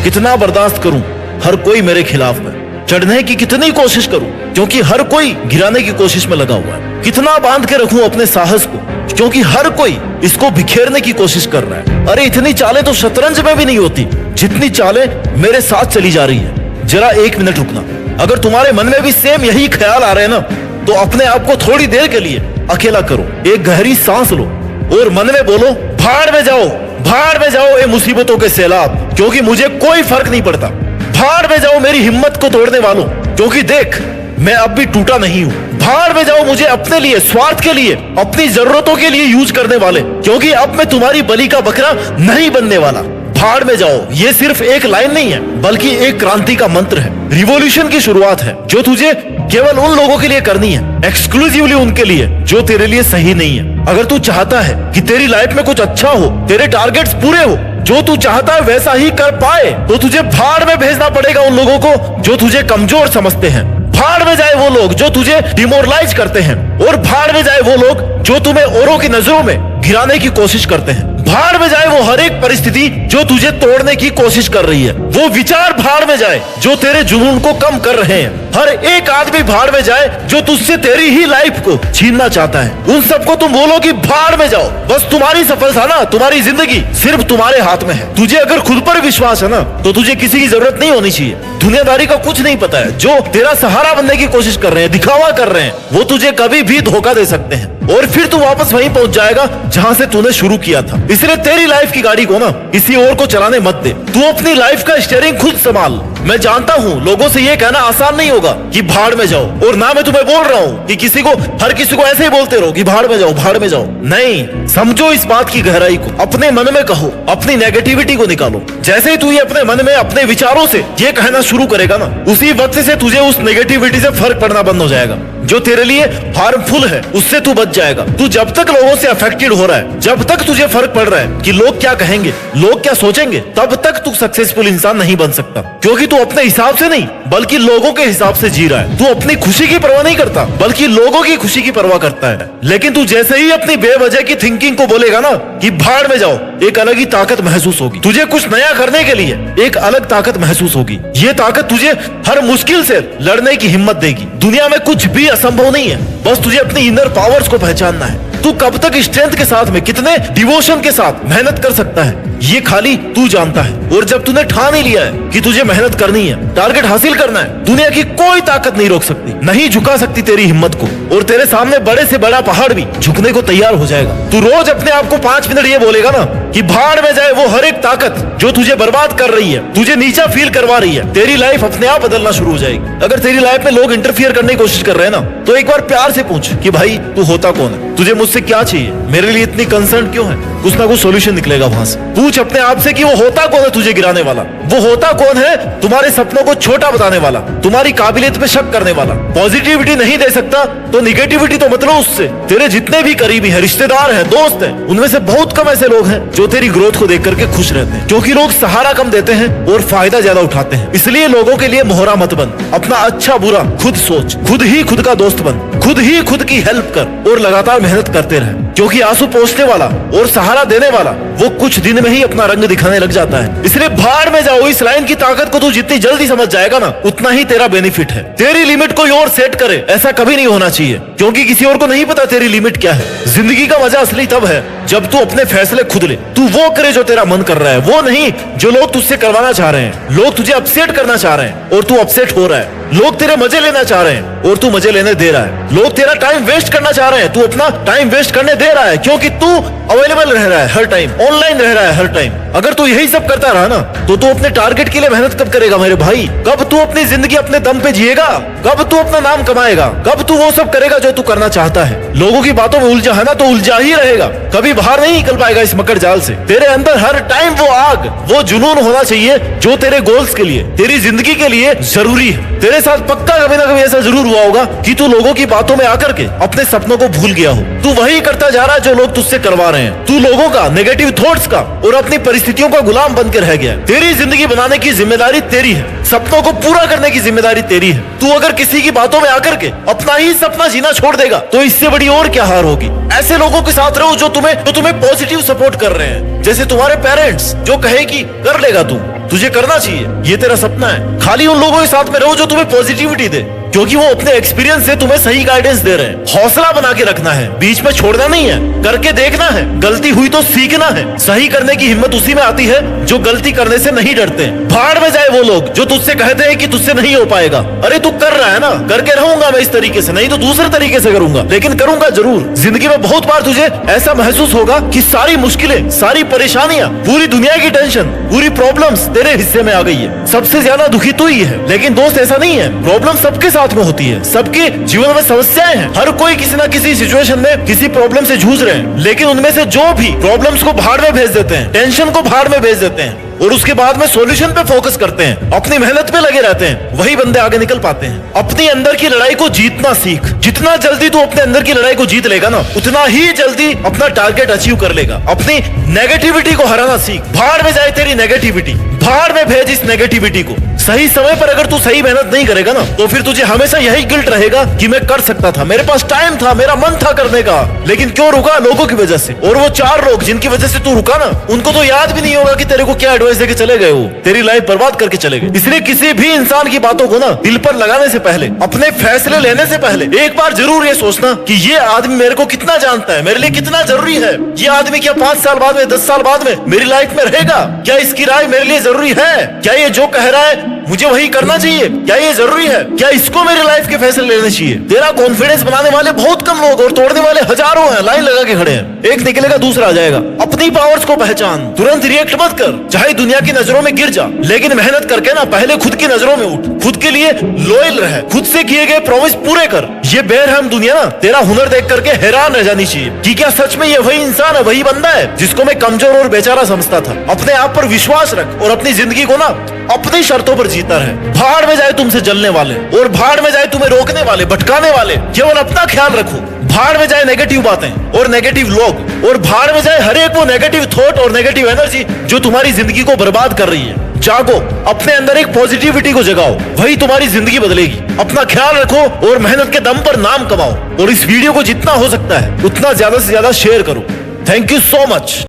कितना बर्दाश्त करूं, हर कोई मेरे खिलाफ है। चढ़ने की कितनी कोशिश करूं, क्योंकि हर कोई गिराने की कोशिश में लगा हुआ है। कितना बांध के रखूं अपने साहस को, क्योंकि हर कोई इसको बिखेरने की कोशिश कर रहा है। अरे इतनी चालें तो शतरंज में भी नहीं होती जितनी चालें मेरे साथ चली जा रही है। जरा 1 मिनट रुकना। अगर तुम्हारे मन में भी सेम यही ख्याल आ रहे हैं ना, तो अपने आप को थोड़ी देर के लिए अकेला करो, एक गहरी सांस लो और मन में बोलो, भाड़ में जाओ, भाड़ में जाओ ये मुसीबतों के सैलाब, क्योंकि मुझे कोई फर्क नहीं पड़ता। भाड़ में जाओ मेरी हिम्मत को तोड़ने वालों, क्योंकि देख मैं अब भी टूटा नहीं हूं। भाड़ में जाओ मुझे अपने लिए, स्वार्थ के लिए, अपनी जरूरतों के लिए यूज करने वाले, क्योंकि अब मैं तुम्हारी बलि का बकरा नहीं बनने वाला। भाड़ में जाओ ये सिर्फ एक लाइन नहीं है, बल्कि एक क्रांति का मंत्र है, रिवॉल्यूशन की शुरुआत है, जो तुझे केवल उन लोगों के लिए करनी है, एक्सक्लूसिवली उनके लिए जो तेरे लिए सही नहीं है। अगर तू चाहता है कि तेरी लाइफ में कुछ अच्छा हो, तेरे टारगेट्स पूरे हो, जो तू चाहता है वैसा ही कर पाए, तो तुझे भाड़ में भेजना पड़ेगा उन लोगों को जो तुझे कमजोर समझते हैं। भाड़ में जाए वो लोग जो तुझे डिमोरलाइज करते हैं, और भाड़ में जाए वो लोग जो तुम्हें औरों की नजरों में गिराने की कोशिश करते हैं। भाड़ में जाए वो हर एक परिस्थिति जो तुझे तोड़ने की कोशिश कर रही है। वो विचार भाड़ में जाए जो तेरे जुनून को कम कर रहे हैं। हर एक आदमी भाड़ में जाए जो तुझसे तेरी ही लाइफ को छीनना चाहता है। उन सबको तुम बोलो कि भाड़ में जाओ। बस तुम्हारी सफलता ना, तुम्हारी जिंदगी सिर्फ तुम्हारे हाथ में है। तुझे अगर खुद पर विश्वास है ना, तो तुझे किसी की जरूरत नहीं होनी चाहिए। दुनियादारी का कुछ नहीं पता है। जो तेरा सहारा बनने की कोशिश कर रहे हैं, दिखावा कर रहे हैं, वो तुझे कभी भी धोखा दे सकते हैं, और फिर तू वापस वहीं पहुंच जाएगा जहां से तूने शुरू किया था। इसलिए तेरी लाइफ की गाड़ी को ना किसी और को चलाने मत दे। तू अपनी लाइफ का स्टीयरिंग खुद संभाल। मैं जानता हूँ लोगों से ये कहना आसान नहीं होगा कि भाड़ में जाओ, और ना मैं तुम्हें बोल रहा हूँ कि हर किसी को ऐसे ही बोलते रहो कि भाड़ में जाओ, भाड़ में जाओ। नहीं, समझो इस बात की गहराई को, अपने मन में कहो, अपनी नेगेटिविटी को निकालो। जैसे ही तू ये अपने मन में अपने विचारों से ये कहना शुरू करेगा ना, उसी वक्त से तुझे उस नेगेटिविटी से फर्क पड़ना बंद हो जाएगा जो तेरे लिए हार्मफुल है। उससे तू बच जाएगा। तू जब तक लोगों से अफेक्टेड हो रहा है, जब तक तुझे फर्क पड़ रहा है कि लोग क्या कहेंगे, लोग क्या सोचेंगे, तब तक तू सक्सेसफुल इंसान नहीं बन सकता, क्योंकि तू अपने हिसाब से नहीं बल्कि लोगों के हिसाब से जी रहा है। तू अपनी खुशी की परवाह नहीं करता बल्कि लोगों की खुशी की परवाह करता है। लेकिन तू जैसे ही अपनी बेवजह की थिंकिंग को बोलेगा ना कि भाड़ में जाओ, एक अलग ही ताकत महसूस होगी। तुझे कुछ नया करने के लिए एक अलग ताकत महसूस होगी। ये ताकत तुझे हर मुश्किल से लड़ने की हिम्मत देगी। दुनिया में कुछ भी असंभव नहीं है, बस तुझे अपनी इनर पावर्स को पहचानना है। तू कब तक स्ट्रेंथ के साथ में, कितने डिवोशन के साथ मेहनत कर सकता है, ये खाली तू जानता है। और जब तूने ठान ही लिया है कि तुझे मेहनत करनी है, टारगेट हासिल करना है, दुनिया की कोई ताकत नहीं रोक सकती, नहीं झुका सकती तेरी हिम्मत को। और तेरे सामने बड़े से बड़ा पहाड़ भी झुकने को तैयार हो जाएगा। तू रोज अपने आप को 5 मिनट ये बोलेगा ना कि भाड़ में जाए वो हर एक ताकत जो तुझे बर्बाद कर रही है, तुझे नीचा फील करवा रही है, तेरी लाइफ अपने आप बदलना शुरू हो जाएगी। अगर तेरी लाइफ में लोग इंटरफियर करने की कोशिश कर रहे हैं ना, तो एक बार प्यार से पूछ कि भाई तू होता कौन है, तुझे मुझसे क्या चाहिए, मेरे लिए इतनी कंसर्न क्यों है। कुछ ना कुछ सोल्यूशन निकलेगा वहां से। पूछ अपने आप से कि वो होता कौन है तुझे गिराने वाला। वो होता कौन है तुम्हारे सपनों को छोटा बताने वाला, तुम्हारी काबिलियत पे शक करने वाला। पॉजिटिविटी नहीं दे सकता तो निगेटिविटी तो मतलब उससे। तेरे जितने भी करीबी है, रिश्तेदार है, दोस्त है, उनमें से बहुत कम ऐसे लोग हैं जो तेरी ग्रोथ को देख करके खुश रहते हैं, क्योंकि लोग सहारा कम देते हैं और फायदा ज्यादा उठाते हैं। इसलिए लोगों के लिए मोहरा मत बन। अपना अच्छा बुरा खुद सोच, खुद ही खुद का दोस्त बन, खुद ही खुद की हेल्प कर और लगातार मेहनत करते रहे, क्योंकि आंसू पोंछने वाला और सहारा देने वाला वो कुछ दिन में ही अपना रंग दिखाने लग जाता है। इसलिए भाड़ में जाओ इस लाइन की ताकत को तू जितनी जल्दी समझ जाएगा ना, उतना ही तेरा बेनिफिट है। तेरी लिमिट कोई और सेट करे ऐसा कभी नहीं होना चाहिए, क्योंकि किसी और को नहीं पता तेरी लिमिट क्या है। जिंदगी का मजा असली तब है जब तू अपने फैसले खुद ले। तू वो करे जो तेरा मन कर रहा है, वो नहीं जो लोग तुझसे करवाना चाह रहे हैं। लोग तुझे अपसेट करना चाह रहे हैं और तू अपसेट हो रहा है। लोग तेरे मजे लेना चाह रहे हैं और तू मजे लेने दे रहा है। लोग तेरा टाइम वेस्ट करना चाह रहे हैं, तू अपना टाइम वेस्ट करने दे रहा है, क्योंकि तू अवेलेबल रह रहा है हर टाइम, ऑनलाइन रह रहा है हर टाइम। अगर तू यही सब करता रहा ना, तो तू अपने टारगेट के लिए मेहनत कब करेगा मेरे भाई? कब तू अपनी जिंदगी अपने दम पे जिएगा? कब तू अपना नाम कमाएगा? कब तू वो सब करेगा जो तू करना चाहता है? लोगों की बातों में उलझा है ना, तो उलझा ही रहेगा, कभी बाहर नहीं निकल पाएगा इस मकर जाल से। तेरे अंदर हर टाइम वो आग, वो जुनून होना चाहिए जो तेरे गोल्स के लिए, तेरी जिंदगी के लिए जरूरी है। तेरे साथ पक्का कभी ना कभी ऐसा जरूर हुआ होगा कि तू लोगों की बातों में आकर के अपने सपनों को भूल गया हो। तू वही करता जा रहा है जो लोग तुझसे करवा रहे हैं। तू लोगों का, नेगेटिव थॉट्स का और अपनी परिस्थितियों का गुलाम बनकर रह गया है। तेरी जिंदगी बनाने की जिम्मेदारी तेरी है। सपनों को पूरा करने की जिम्मेदारी तेरी है। तू अगर किसी की बातों में आकर के अपना ही सपना जीना छोड़ देगा तो इससे बड़ी और क्या हार होगी। ऐसे लोगों के साथ रहो जो तुम्हें पॉजिटिव सपोर्ट कर रहे हैं, जैसे तुम्हारे पेरेंट्स जो कहे कि कर लेगा तू, तुझे करना चाहिए, ये तेरा सपना है। खाली उन लोगों के साथ में रहो जो तुम्हें पॉजिटिविटी दे, क्योंकि वो अपने एक्सपीरियंस से तुम्हें सही गाइडेंस दे रहे हैं। हौसला बना के रखना है, बीच में छोड़ना नहीं है, करके देखना है, गलती हुई तो सीखना है। सही करने की हिम्मत उसी में आती है जो गलती करने से नहीं डरते। भाड़ में जाए वो लोग जो तुझसे कहते हैं कि तुझसे नहीं हो पाएगा। अरे तू कर रहा है ना, करके रहूंगा मैं इस तरीके से, नहीं तो दूसरे तरीके से करूंगा, लेकिन करूंगा जरूर। जिंदगी में बहुत बार तुझे ऐसा महसूस होगा कि सारी मुश्किलें, सारी परेशानियां, पूरी दुनिया की टेंशन, पूरी प्रॉब्लम्स तेरे हिस्से में आ गई है। सबसे ज्यादा दुखी तू ही है, लेकिन दोस्त ऐसा नहीं है। प्रॉब्लम सबके साथ में होती है, सबके जीवन में समस्याएं हैं। हर कोई किसी ना किसी सिचुएशन में किसी प्रॉब्लम से जूझ रहे हैं, लेकिन उनमें से जो भी प्रॉब्लम्स को भाड़ में भेज देते हैं, टेंशन को भाड़ में भेज देते हैं और उसके बाद में सॉल्यूशन पे फोकस करते हैं, अपनी मेहनत पे लगे रहते हैं, वही बंदे आगे निकल पाते हैं। अपनी अंदर की लड़ाई को जीतना सीख। जितना जल्दी तू अपने अंदर की लड़ाई को जीत लेगा ना, उतना ही जल्दी अपना टारगेट अचीव कर लेगा। अपनी नेगेटिविटी को हराना सीख। भाड़ में जाए तेरी नेगेटिविटी, भाड़ में भेज इस नेगेटिविटी को। सही समय पर अगर तू सही मेहनत नहीं करेगा ना, तो फिर तुझे हमेशा यही गिल्ट रहेगा कि मैं कर सकता था, मेरे पास टाइम था, मेरा मन था करने का, लेकिन क्यों रुका? लोगों की वजह से। और वो 4 लोग जिनकी वजह से तू रुका ना, उनको तो याद भी नहीं होगा कि तेरे को क्या एडवाइस देके चले गए, वो तेरी लाइफ बर्बाद करके चले गए। इसलिए किसी भी इंसान की बातों को ना दिल पर लगाने से पहले, अपने फैसले लेने से पहले एक बार जरूर ये सोचना कि ये आदमी मेरे को कितना जानता है, मेरे लिए कितना जरूरी है। ये आदमी क्या 5 साल बाद में, 10 साल बाद में मेरी लाइफ में रहेगा? क्या इसकी राय मेरे लिए जरूरी है? क्या ये जो कह रहा है मुझे वही करना चाहिए? क्या ये जरूरी है? क्या इसको मेरी लाइफ के फैसले लेने चाहिए? तेरा कॉन्फिडेंस बनाने वाले बहुत कम लोग और तोड़ने वाले हजारों हैं, लाइन लगा के खड़े हैं। एक निकलेगा दूसरा आ जाएगा। अपनी पावर्स को पहचान, तुरंत रिएक्ट मत कर, चाहे दुनिया की नजरों में गिर जा, लेकिन मेहनत करके ना पहले खुद की नजरों में उठ। खुद के लिए लॉयल रह, खुद से किए गए प्रॉमिस पूरे कर। ये बेरहम दुनिया ना तेरा हुनर देख करके हैरान रह जानी चाहिए कि क्या सच में ये वही इंसान है, वही बंदा है जिसको मैं कमजोर और बेचारा समझता था। अपने आप पर विश्वास रख और अपनी जिंदगी को ना अपनी शर्तों पर जीता रहे। भाड़ में जाए तुमसे जलने वाले और भाड़ में जाए तुम्हें रोकने वाले, भटकाने वाले, केवल अपना ख्याल रखो। भाड़ में जाए नेगेटिव बातें और नेगेटिव लोग, और भाड़ में जाए हर एक वो नेगेटिव थॉट और नेगेटिव एनर्जी जो तुम्हारी जिंदगी को बर्बाद कर रही है। जागो, अपने अंदर एक पॉजिटिविटी को जगाओ, वही तुम्हारी जिंदगी बदलेगी। अपना ख्याल रखो और मेहनत के दम पर नाम कमाओ। और इस वीडियो को जितना हो सकता है उतना ज्यादा से ज्यादा शेयर करो। Thank you so much.